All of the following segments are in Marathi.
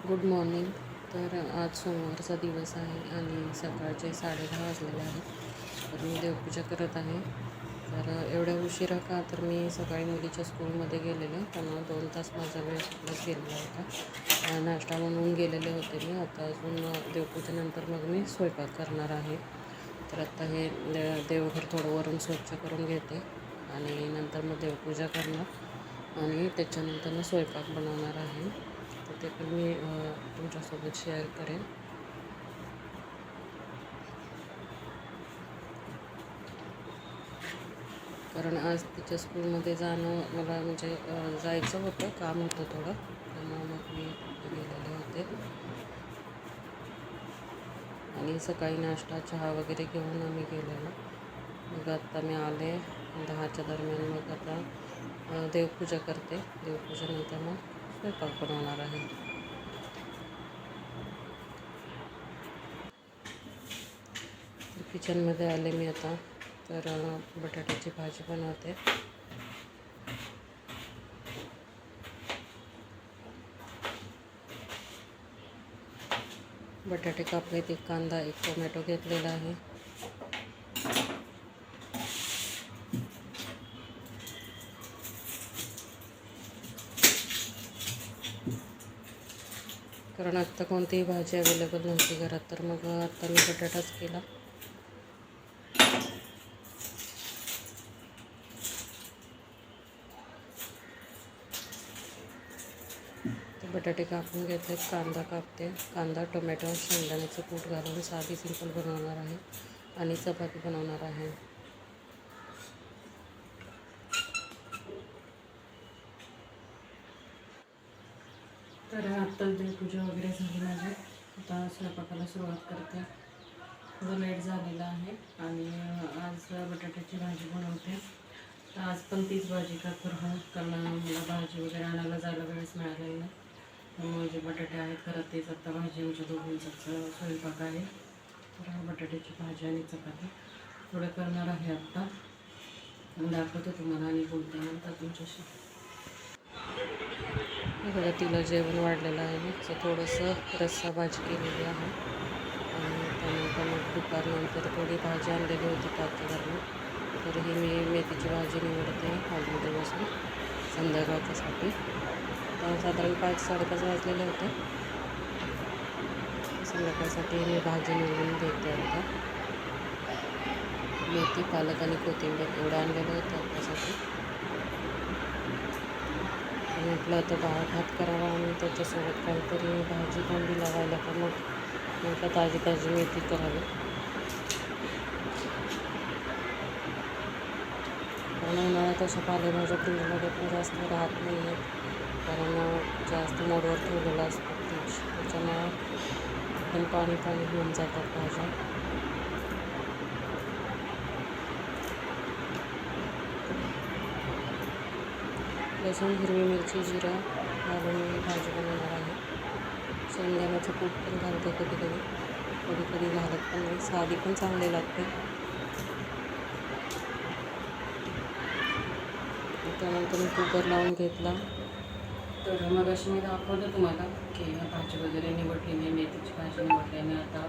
Good morning. तर आज सोमवारचा दिवस आहे आणि सकाळचे 10:30 वाजलेले आहेत. तर मी देवपूजा करत आहे. तर एवढ्या उशिरा का, तर मी सकाळी मुलीच्या स्कूलमध्ये गेलेले, त्यामुळे 2 तास माझा वेळ सुटलाच गेलेला होता. नाश्ता बनवून गेलेले होते मी. आता अजून देवपूजेनंतर मग मी स्वयंपाक करणार आहे. तर आत्ता हे देवघर थोडं वरून स्वच्छ करून घेते आणि नंतर मग देवपूजा करणार आणि त्याच्यानंतर स्वयंपाक बनवणार आहे. तर ते पण मी तुमच्यासोबत शेअर करेन. कारण आज तिच्या स्कूलमध्ये जाणं मला म्हणजे जायचं होतं, काम होतं थोडं, त्यामुळं मग मी गेलेले होते. आणि सकाळी नाश्ता चहा वगैरे घेऊन आम्ही गेलेलो. मग आत्ता मी आले 10च्या दरम्यान. मग आता देवपूजा करते. देवपूजेनंतर मग स्वयंपाक बनवणार आहे. किचनमध्ये आले मी आता. तर बटाट्याची भाजी बनवते. बटाटे कापलेत, एक कांदा, एक टोमॅटो घेतलेला आहे. कारण आत्ता कोणतीही भाजी अवेलेबल नव्हती घरात, तर मग आत्ता मी बटाटाच केला. तर बटाटे कापून घेतलेत, कांदा कापते. कांदा, टोमॅटो, शेंगदाण्याचं कूट घालून साधी सिंपल बनवणार आहे आणि चपाती बनवणार आहे. तर आत्ताच देवपूजा वगैरे झाली माझी. आता स्वयंपाकाला सुरुवात करते. थोडं लेट झालेलं आहे आणि आज बटाट्याची भाजी बनवते. तर आज पण तीच भाजी का कारण मला भाजी वगैरे आणायला जायला वेळच मिळालेला नाही. त्यामुळे जे बटाटे आहेत घरात तेच आत्ता भाजी आमच्या दोघींचाच स्वयंपाक आहे. तर बटाट्याची भाजी आणि चपाती थोडं करणार आहे आत्ता. दाखवते तुम्हाला आणि बोलते नंतर तुमच्याशी. बघा, तिला जेवण वाढलेलं आहे मी. थोडंसं रस्सा भाजी केलेली आहे आणि त्यानंतर मग दुपारनंतर थोडी भाजी आणलेली होती पातेल्याला. तर ही मी मेथीची भाजी निवडते हॉलमध्ये बसून संध्याकाळच्यासाठी. तर साधारण 5-5:30 वाजलेले होते. संध्याकाळसाठी मी भाजी निवडून देते. आता मेथी, पालक आणि कोथिंबीर एवढं आणलेलं होतं त्यासाठी. म्हटलं आता डाळ भात करावा आणि त्याच्यासोबत काहीतरी भाजी कोंडी लावायला, पण मग म्हटलं ताजी ताजी मेथी करावी. कारण उन्हाळ्यात अशा पालेभाज्या फ्रीजमध्ये पण जास्त राहत नाही आहेत, कारण जास्त मोडवर ठेवलेलं असतं फ्रीज. त्याच्यामुळं एकदम पाणी पाणी घेऊन जातात भाज्या. लसूण, हिरवी मिरची, जिरा घालून मी भाजी बनवणार आहे. शेंगदाण्याचं कूट पण घालते कधी कधी घालत पण नाही. साधी पण चांगली लागते. त्यानंतर मी कुकर लावून घेतला. तर मग अशी मी दाखवलं तुम्हाला की भाजी वगैरे निवडली, मी मेथीची भाजी निवडली आणि आता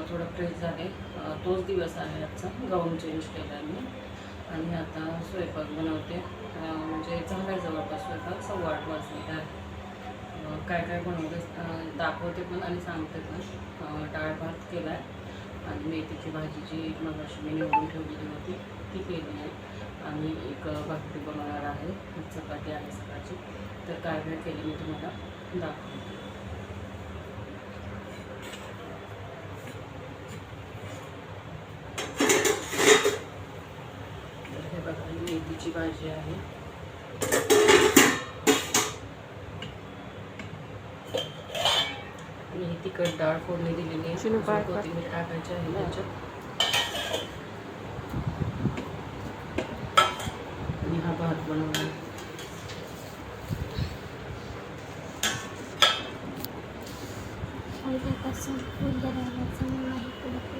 थोडं फ्रेश झाले. तोच दिवस आहे आजचा. गाऊन चेंज केला आहे मी आणि आता स्वयंपाक बनवते. म्हणजे झाला आहे जवळपास स्वयंपाक. 8:15 वाजलेला आहे. काय काय बनवलं दाखवते पण आणि सांगते पण. डाळ भात केला आहे आणि मेथीची भाजी जी मगाशी मी निवडून ठेवलेली होती ती केली आहे आणि एक भाकरी बनवणार आहे. चपाती आहे सकाळची. तर काय काय केली मी तुम्हाला दाखवते. तर हे बघा, मेथीची भाजी आहे. आणि ही तिखट डाळ फोडणी दिलेली आहे. कोथिंबीर टाकायची आहे त्याच्यात. आणि हा भात बनवला.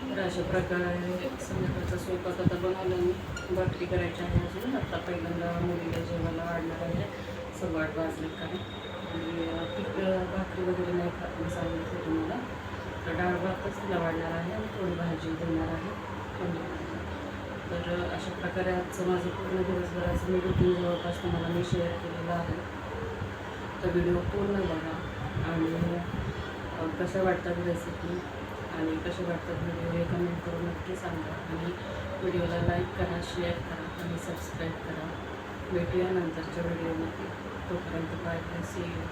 तर अशा प्रकारे संध्याकाळचा स्वयंपाक आता बनवला मी. भाकरी करायची आहे अजून. आता पहिल्यांदा मुलीला जेवायला वाढणार आहे. 8:15 वाजले काय. आणि पीठ भाकरी वगैरे नाही मी सांगितलं तुम्हाला. तर डाळ भातच तिला वाढणार आहे आणि थोडी भाजी देणार आहे. तर अशा प्रकारे आजचं माझं पूर्ण दिवसभराचं मी रुटीन जवळपास तुम्हाला मी शेअर केलेलं आहे. तर व्हिडिओ पूर्ण बघा आणि कशा वाटतात रेसिपी आणि कसे वाटतात व्हिडिओ हे कमेंट करून नक्की सांगा. आणि व्हिडिओला लाईक करा, शेअर करा आणि सबस्क्राईब करा. भेटूया नंतरच्या व्हिडिओमध्ये. तोपर्यंत बाय बाय, सी यू.